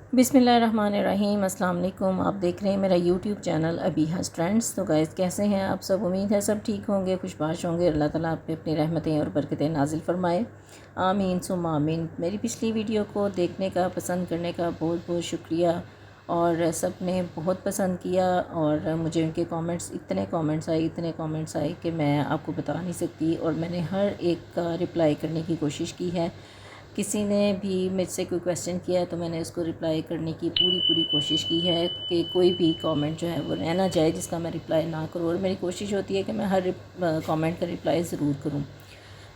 बिस्मिल्लाहिर्रहमानिर्रहीम। अस्सलाम वालेकुम। आप देख रहे हैं मेरा यूट्यूब चैनल अबीहास ट्रेंड्स। तो गाइस, कैसे हैं आप सब? उम्मीद है सब ठीक होंगे, खुशबाश होंगे। अल्लाह ताला आप पे अपनी रहमतें और बरकतें नाजिल फरमाए, आमीन सुम्मा आमीन। मेरी पिछली वीडियो को देखने का, पसंद करने का बहुत बहुत शुक्रिया। और सब ने बहुत पसंद किया और मुझे उनके कमेंट्स, इतने कमेंट्स आए कि मैं आपको बता नहीं सकती। और मैंने हर एक का रिप्लाई करने की कोशिश की है। किसी ने भी मुझसे कोई क्वेश्चन किया है तो मैंने उसको रिप्लाई करने की पूरी कोशिश की है कि कोई भी कमेंट जो है वो रह ना जाए जिसका मैं रिप्लाई ना करूँ। और मेरी कोशिश होती है कि मैं हर कमेंट का रिप्लाई ज़रूर करूँ।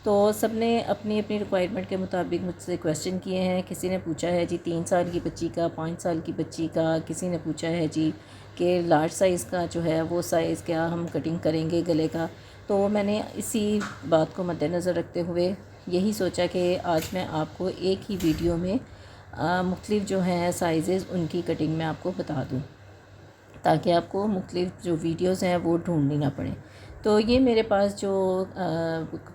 तो सब ने अपनी अपनी रिक्वायरमेंट के मुताबिक मुझसे क्वेश्चन किए हैं। किसी ने पूछा है जी 3 साल की बच्ची का, 5 साल की बच्ची का। किसी ने पूछा है जी कि लार्ज साइज़ का जो है वो साइज़ क्या हम कटिंग करेंगे गले का। तो मैंने इसी बात को मद्देनज़र रखते हुए यही सोचा कि आज मैं आपको एक ही वीडियो में मुख्तलिफ़ जो हैं साइज़ उनकी कटिंग में आपको बता दूँ, ताकि आपको मुख्तलिफ़ जो वीडियोज़ हैं वो ढूंढनी ना पड़े। तो ये मेरे पास जो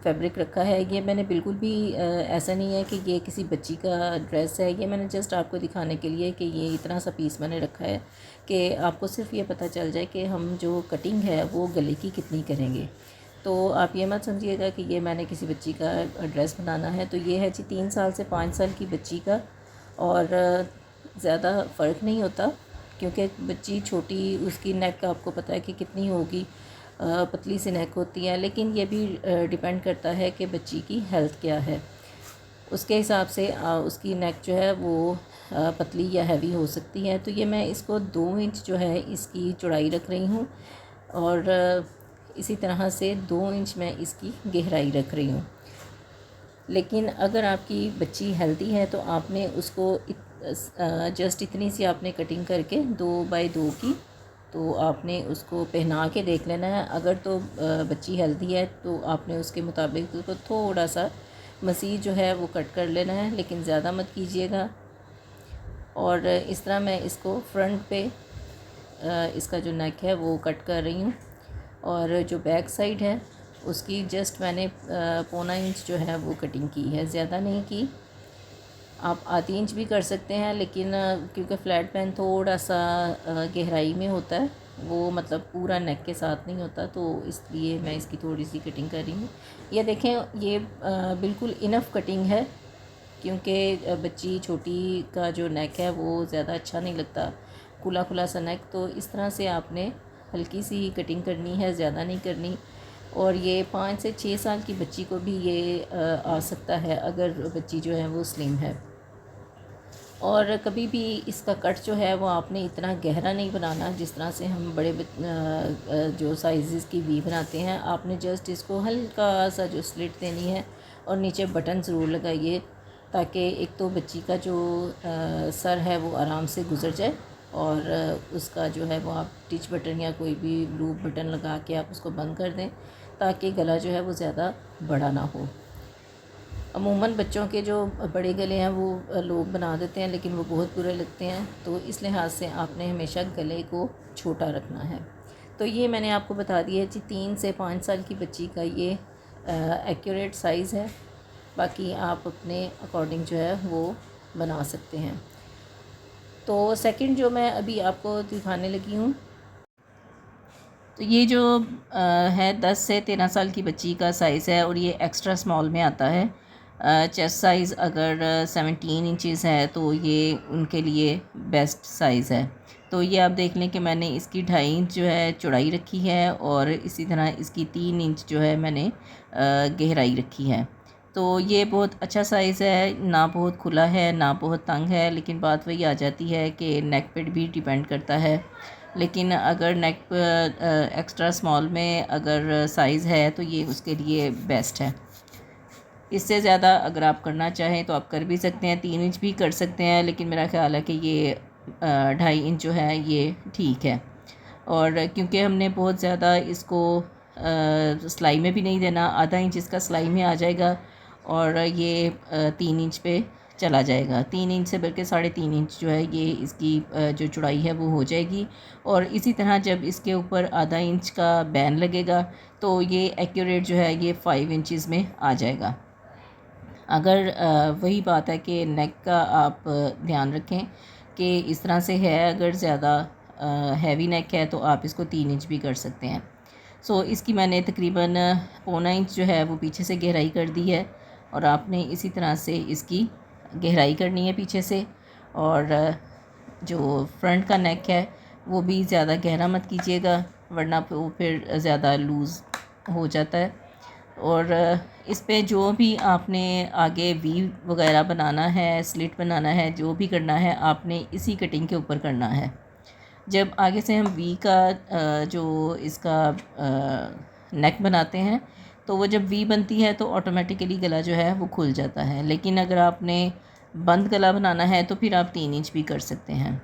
फैब्रिक रखा है, ये मैंने बिल्कुल भी ऐसा नहीं है कि ये किसी बच्ची का ड्रेस है। ये मैंने जस्ट आपको दिखाने के लिए कि ये इतना सा पीस मैंने रखा है कि आपको सिर्फ ये पता चल जाए कि हम जो कटिंग है वो गले की कितनी करेंगे। तो आप ये मत समझिएगा कि ये मैंने किसी बच्ची का ड्रेस बनाना है। तो ये है जी 3 साल से 5 साल की बच्ची का। और ज़्यादा फ़र्क नहीं होता क्योंकि बच्ची छोटी, उसकी नेक का आपको पता है कि कितनी होगी, पतली सी नेक होती है। लेकिन ये भी डिपेंड करता है कि बच्ची की हेल्थ क्या है, उसके हिसाब से उसकी नेक जो है वो पतली या हैवी हो सकती है। तो ये मैं इसको 2 इंच जो है इसकी चौड़ाई रख रही हूँ और इसी तरह से 2 इंच मैं इसकी गहराई रख रही हूँ। लेकिन अगर आपकी बच्ची हेल्दी है तो आपने उसको जस्ट इतनी सी आपने कटिंग करके 2 बाई 2 की, तो आपने उसको पहना के देख लेना है। अगर तो बच्ची हेल्दी है तो आपने उसके मुताबिक उसको थोड़ा सा मज़ीद जो है वो कट कर लेना है, लेकिन ज़्यादा मत कीजिएगा। और इस तरह मैं इसको फ्रंट पे इसका जो नेक है वो कट कर रही हूँ। और जो बैक साइड है उसकी जस्ट मैंने 1.25 इंच जो है वो कटिंग की है, ज़्यादा नहीं की। आप आधी इंच भी कर सकते हैं, लेकिन क्योंकि फ़्लैट पैन थोड़ा सा गहराई में होता है, वो मतलब पूरा नेक के साथ नहीं होता, तो इसलिए मैं इसकी थोड़ी सी कटिंग कर रही हूँ। ये देखें, ये बिल्कुल इनफ कटिंग है क्योंकि बच्ची छोटी का जो नेक है वो ज़्यादा अच्छा नहीं लगता, खुला खुला सा नेक। तो इस तरह से आपने हल्की सी कटिंग करनी है, ज़्यादा नहीं करनी। और ये 5 से 6 साल की बच्ची को भी ये आ सकता है अगर बच्ची जो है वो स्लिम है। और कभी भी इसका कट जो है वो आपने इतना गहरा नहीं बनाना जिस तरह से हम बड़े जो साइज़ की वी बनाते हैं। आपने जस्ट इसको हल्का सा जो स्लिट देनी है और नीचे बटन ज़रूर लगाइए, ताकि एक तो बच्ची का जो सर है वो आराम से गुजर जाए और उसका जो है वो आप टिच बटन या कोई भी लूप बटन लगा के आप उसको बंद कर दें, ताकि गला जो है वो ज़्यादा बड़ा ना हो। अमूमन बच्चों के जो बड़े गले हैं वो लोग बना देते हैं, लेकिन वो बहुत बुरे लगते हैं। तो इस लिहाज से आपने हमेशा गले को छोटा रखना है। तो ये मैंने आपको बता दिया जी 3 से 5 साल की बच्ची का ये एक्यूरेट साइज़ है। बाकी आप अपने अकॉर्डिंग जो है वो बना सकते हैं। तो सेकंड जो मैं अभी आपको दिखाने लगी हूँ, तो ये जो है 10 से 13 साल की बच्ची का साइज़ है और ये एक्स्ट्रा स्मॉल में आता है। चेस्ट साइज़ अगर 17 इंचेस है तो ये उनके लिए बेस्ट साइज़ है। तो ये आप देख लें कि मैंने इसकी 2.5 इंच जो है चौड़ाई रखी है और इसी तरह इसकी 3 इंच जो है मैंने गहराई रखी है। तो ये बहुत अच्छा साइज़ है, ना बहुत खुला है ना बहुत तंग है। लेकिन बात वही आ जाती है कि नेक पे भी डिपेंड करता है। लेकिन अगर नेक एक्स्ट्रा स्मॉल में अगर साइज़ है तो ये उसके लिए बेस्ट है। इससे ज़्यादा अगर आप करना चाहें तो आप कर भी सकते हैं, 3 इंच भी कर सकते हैं, लेकिन मेरा ख़्याल है कि ये 2.5 इंच जो है ये ठीक है। और क्योंकि हमने बहुत ज़्यादा इसको सिलाई में भी नहीं देना, आधा इंच इसका सिलाई में आ जाएगा और ये 3 इंच पे चला जाएगा। 3 इंच से बल्कि 3.5 इंच जो है ये इसकी जो चौड़ाई है वो हो जाएगी। और इसी तरह जब इसके ऊपर आधा इंच का बैन लगेगा तो ये एक्यूरेट जो है ये 5 इंचज़ में आ जाएगा। अगर वही बात है कि नेक का आप ध्यान रखें कि इस तरह से है। अगर ज़्यादा हैवी नेक है तो आप इसको 3 इंच भी कर सकते हैं। सो इसकी मैंने तकरीबन 1.25 इंच जो है वो पीछे से गहराई कर दी है, और आपने इसी तरह से इसकी गहराई करनी है पीछे से। और जो फ्रंट का नेक है वो भी ज़्यादा गहरा मत कीजिएगा, वरना वो फिर ज़्यादा लूज़ हो जाता है। और इस पे जो भी आपने आगे वी वगैरह बनाना है, स्लिट बनाना है, जो भी करना है आपने इसी कटिंग के ऊपर करना है। जब आगे से हम वी का जो इसका नेक बनाते हैं तो वो जब वी बनती है तो ऑटोमेटिकली गला जो है वो खुल जाता है। लेकिन अगर आपने बंद गला बनाना है तो फिर आप 3 इंच भी कर सकते हैं।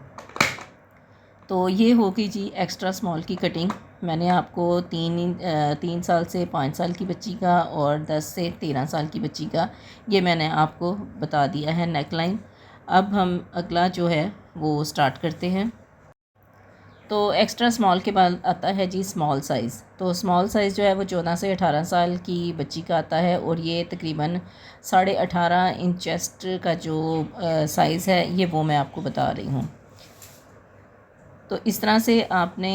तो ये होगी जी एक्स्ट्रा स्मॉल की कटिंग। मैंने आपको 3 साल से 5 साल की बच्ची का और 10 से 13 साल की बच्ची का ये मैंने आपको बता दिया है नेक लाइन। अब हम अगला जो है वो स्टार्ट करते हैं। तो एक्स्ट्रा स्मॉल के बाद आता है जी स्मॉल साइज़। तो स्मॉल साइज़ जो है वो 14 से 18 साल की बच्ची का आता है, और ये तकरीबन 18.5 इंच चेस्ट का जो साइज़ है ये वो मैं आपको बता रही हूँ। तो इस तरह से आपने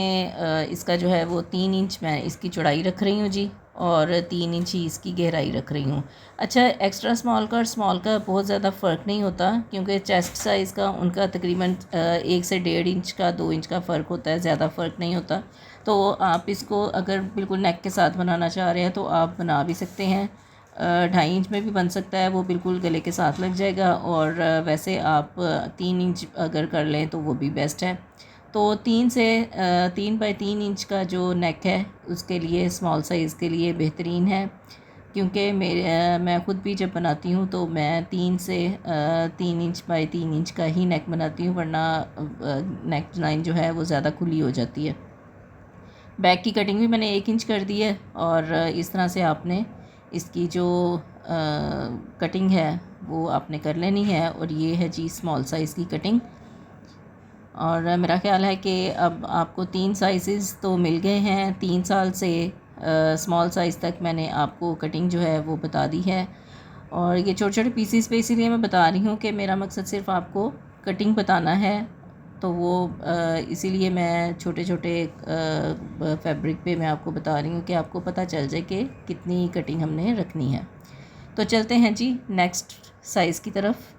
इसका जो है वो 3 इंच मैं इसकी चौड़ाई रख रही हूँ जी, और 3 इंच ही इसकी गहराई रख रही हूँ। अच्छा, एक्स्ट्रा स्मॉल का और स्मॉल का बहुत ज़्यादा फ़र्क नहीं होता, क्योंकि चेस्ट साइज़ का उनका तकरीबन 1 से 1.5 इंच का 2 इंच का फ़र्क होता है, ज़्यादा फ़र्क नहीं होता। तो आप इसको अगर बिल्कुल नेक के साथ बनाना चाह रहे हैं तो आप बना भी सकते हैं। 2.5 इंच में भी बन सकता है, वो बिल्कुल गले के साथ लग जाएगा। और वैसे आप 3 इंच अगर कर लें तो वो भी बेस्ट है। तो 3 बाई 3 इंच का जो नेक है उसके लिए स्मॉल साइज़ के लिए बेहतरीन है, क्योंकि मैं ख़ुद भी जब बनाती हूँ तो मैं 3 से 3 इंच बाई 3 इंच का ही नेक बनाती हूँ, वरना नेक लाइन जो है वो ज़्यादा खुली हो जाती है। बैक की कटिंग भी मैंने 1 इंच कर दी है, और इस तरह से आपने इसकी जो कटिंग है वो आपने कर लेनी है। और ये है जी स्मॉल साइज़ की कटिंग। और मेरा ख़्याल है कि अब आपको 3 साइज़ तो मिल गए हैं। 3 साल से स्मॉल साइज़ तक मैंने आपको कटिंग जो है वो बता दी है। और ये छोटे छोटे पीसीस पे इसीलिए मैं बता रही हूँ कि मेरा मकसद सिर्फ़ आपको कटिंग बताना है, तो वो इसीलिए मैं छोटे छोटे फैब्रिक पे मैं आपको बता रही हूँ कि आपको पता चल जाए कि कितनी कटिंग हमने रखनी है। तो चलते हैं जी नेक्स्ट साइज़ की तरफ।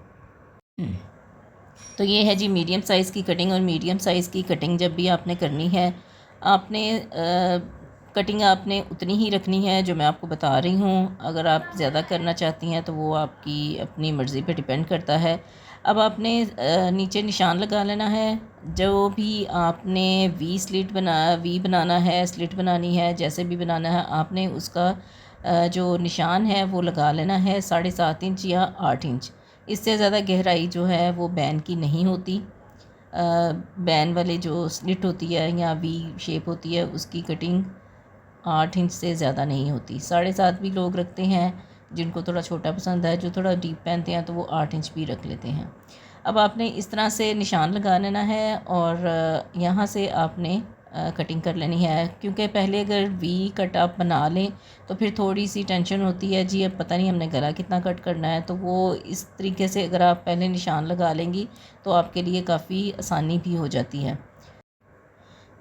तो ये है जी मीडियम साइज़ की कटिंग। और मीडियम साइज़ की कटिंग जब भी आपने करनी है, आपने कटिंग आपने उतनी ही रखनी है जो मैं आपको बता रही हूँ। अगर आप ज़्यादा करना चाहती हैं तो वो आपकी अपनी मर्ज़ी पे डिपेंड करता है। अब आपने नीचे निशान लगा लेना है। जो भी आपने वी बनाना है, स्लिट बनानी है, जैसे भी बनाना है आपने उसका जो निशान है वो लगा लेना है 7.5 इंच या 8 इंच। इससे ज़्यादा गहराई जो है वो बैन की नहीं होती। बैन वाले जो स्लिट होती है या वी शेप होती है उसकी कटिंग 8 इंच से ज़्यादा नहीं होती। 7.5 भी लोग रखते हैं, जिनको थोड़ा छोटा पसंद है, जो थोड़ा डीप पहनते हैं तो वो 8 इंच भी रख लेते हैं। अब आपने इस तरह से निशान लगा लेना है, और यहाँ से आपने कटिंग कर लेनी है। क्योंकि पहले अगर वी कट आप बना लें तो फिर थोड़ी सी टेंशन होती है जी, अब पता नहीं हमने गला कितना कट करना है। तो वो इस तरीके से अगर आप पहले निशान लगा लेंगी तो आपके लिए काफ़ी आसानी भी हो जाती है।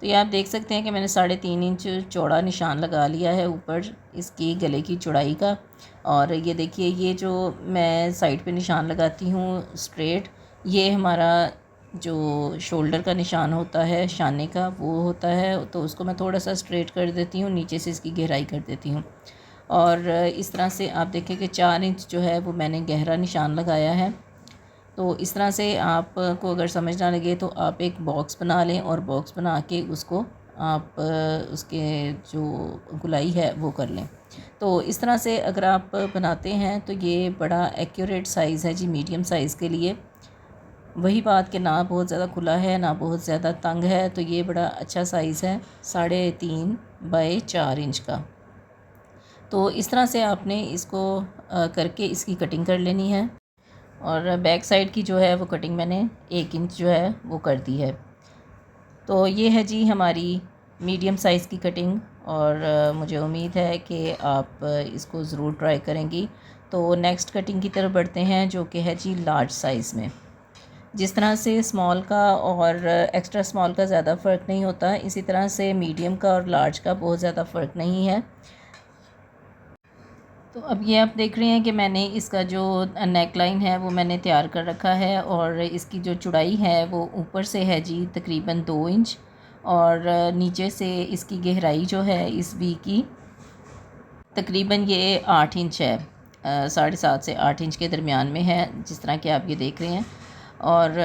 तो ये आप देख सकते हैं कि मैंने 3.5 इंच चौड़ा निशान लगा लिया है ऊपर इसकी गले की चौड़ाई का। और ये देखिए, ये जो मैं साइड पे निशान लगाती हूँ स्ट्रेट, ये हमारा जो शोल्डर का निशान होता है, शाने का, वो होता है। तो उसको मैं थोड़ा सा स्ट्रेट कर देती हूँ, नीचे से इसकी गहराई कर देती हूँ। और इस तरह से आप देखें कि 4 इंच जो है वो मैंने गहरा निशान लगाया है। तो इस तरह से आपको अगर समझ ना लगे तो आप एक बॉक्स बना लें, और बॉक्स बना के उसको आप उसके जो गुलाई है वो कर लें। तो इस तरह से अगर आप बनाते हैं तो ये बड़ा एक्यूरेट साइज़ है जी मीडियम साइज़ के लिए। वही बात कि ना बहुत ज़्यादा खुला है ना बहुत ज़्यादा तंग है, तो ये बड़ा अच्छा साइज़ है 3.5 बाई 4 इंच का। तो इस तरह से आपने इसको करके इसकी कटिंग कर लेनी है। और बैक साइड की जो है वो कटिंग मैंने 1 इंच जो है वो कर दी है। तो ये है जी हमारी मीडियम साइज़ की कटिंग, और मुझे उम्मीद है कि आप इसको ज़रूर ट्राई करेंगी। तो नेक्स्ट कटिंग की तरफ बढ़ते हैं, जो कि है जी लार्ज साइज़ में। जिस तरह से स्मॉल का और एक्स्ट्रा स्मॉल का ज़्यादा फ़र्क नहीं होता, इसी तरह से मीडियम का और लार्ज का बहुत ज़्यादा फ़र्क नहीं है। तो अब ये आप देख रहे हैं कि मैंने इसका जो नेक लाइन है वो मैंने तैयार कर रखा है, और इसकी जो चौड़ाई है वो ऊपर से है जी तकरीबन 2 इंच, और नीचे से इसकी गहराई जो है इस वी की तकरीबन ये 8 इंच है। 7.5 से 8 इंच के दरमियान में है, जिस तरह कि आप ये देख रहे हैं। और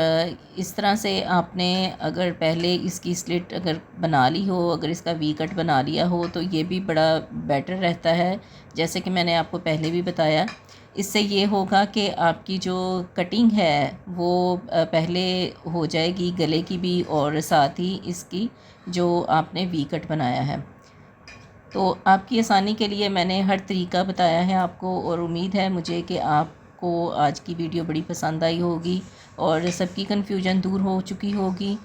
इस तरह से आपने अगर पहले इसकी स्लिट अगर बना ली हो, अगर इसका वी कट बना लिया हो, तो ये भी बड़ा बेटर रहता है। जैसे कि मैंने आपको पहले भी बताया, इससे ये होगा कि आपकी जो कटिंग है वो पहले हो जाएगी गले की भी, और साथ ही इसकी जो आपने वी कट बनाया है। तो आपकी आसानी के लिए मैंने हर तरीका बताया है आपको, और उम्मीद है मुझे कि आपको आज की वीडियो बड़ी पसंद आई होगी और सबकी कन्फ्यूजन दूर हो चुकी होगी।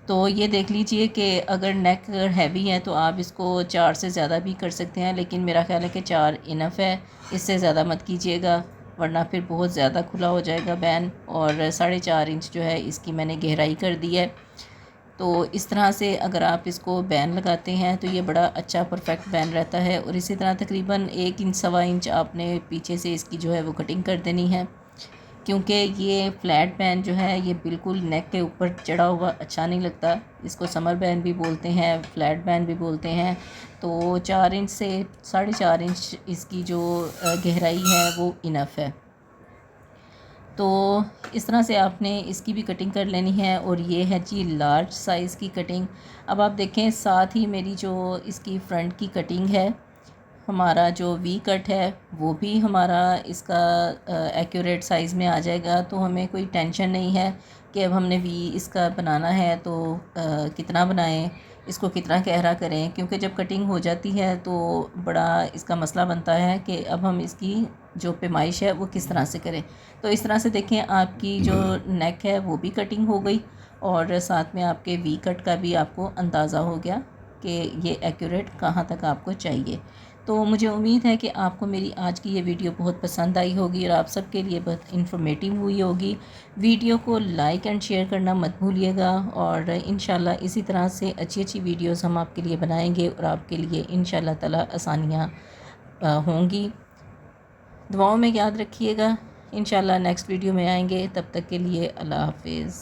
तो ये देख लीजिए कि अगर नेक हैवी है तो आप इसको 4 से ज़्यादा भी कर सकते हैं, लेकिन मेरा ख़्याल है कि 4 इनफ है, इससे ज़्यादा मत कीजिएगा वरना फिर बहुत ज़्यादा खुला हो जाएगा बैन। और 4.5 इंच जो है इसकी मैंने गहराई कर दी है। तो इस तरह से अगर आप इसको बैन लगाते हैं तो ये बड़ा अच्छा परफेक्ट बैन रहता है। और इसी तरह तकरीबन 1 इंच सवा इंच आपने पीछे से इसकी जो है वो कटिंग कर देनी है, क्योंकि ये फ्लैट बैन जो है ये बिल्कुल नेक के ऊपर चढ़ा हुआ अच्छा नहीं लगता। इसको समर बैन भी बोलते हैं, फ्लैट बैन भी बोलते हैं। तो 4 इंच से 4.5 इंच इसकी जो गहराई है वो इनफ है। तो इस तरह से आपने इसकी भी कटिंग कर लेनी है। और ये है जी लार्ज साइज़ की कटिंग। अब आप देखें साथ ही मेरी जो इसकी फ्रंट की कटिंग है, हमारा जो वी कट है वो भी हमारा इसका एक्यूरेट साइज़ में आ जाएगा। तो हमें कोई टेंशन नहीं है कि अब हमने वी इसका बनाना है तो कितना बनाएं, इसको कितना गहरा करें, क्योंकि जब कटिंग हो जाती है तो बड़ा इसका मसला बनता है कि अब हम इसकी जो पैमाइश है वो किस तरह से करें। तो इस तरह से देखें आपकी जो नेक है वो भी कटिंग हो गई, और साथ में आपके वी कट का भी आपको अंदाज़ा हो गया कि ये एक्यूरेट कहाँ तक आपको चाहिए। तो मुझे उम्मीद है कि आपको मेरी आज की ये वीडियो बहुत पसंद आई होगी और आप सबके लिए बहुत इन्फॉर्मेटिव हुई होगी। वीडियो को लाइक एंड शेयर करना मत भूलिएगा, और इंशाल्लाह इसी तरह से अच्छी अच्छी वीडियोस हम आपके लिए बनाएंगे और आपके लिए इंशाल्लाह ताला आसानियाँ होंगी। दुआओं में याद रखिएगा। इंशाल्लाह नेक्स्ट वीडियो में आएंगे, तब तक के लिए अल्लाह हाफिज़।